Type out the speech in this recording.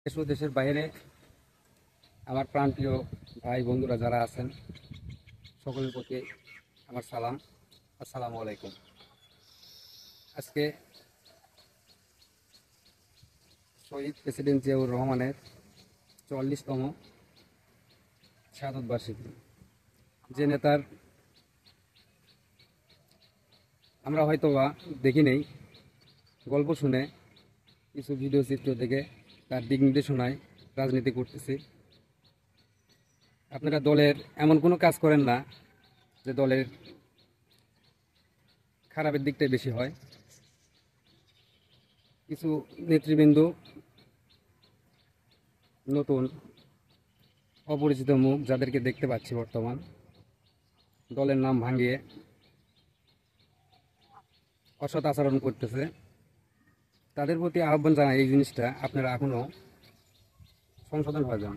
দেশ ও দেশের বাইরে আমার প্রাণপ্রিয় ভাই বন্ধুরা যারা আছেন সকলের প্রতি আমার সালাম। আসসালামু আলাইকুম। আজকে শহীদ প্রেসিডেন্ট জিয়াউর রহমানের ৪৪তম শাহাদত বার্ষিকী। যে নেতার আমরা হয়তো বা দেখি নেই, গল্প শুনে কিছু ভিডিও চিত্র দেখে তার দিক নির্দেশনায় রাজনীতি করতেছি। আপনারা দলের এমন কোনো কাজ করেন না যে দলের খারাপের দিকটাই বেশি হয়। কিছু নেতৃবৃন্দ নতুন অপরিচিত মুখ যাদেরকে দেখতে পাচ্ছি বর্তমান দলের নাম ভাঙিয়ে অসৎ আচরণ করতেছে, তাদের প্রতি আহ্বান জানাই এই জিনিসটা আপনারা এখনও সংশোধন হয়ে যান।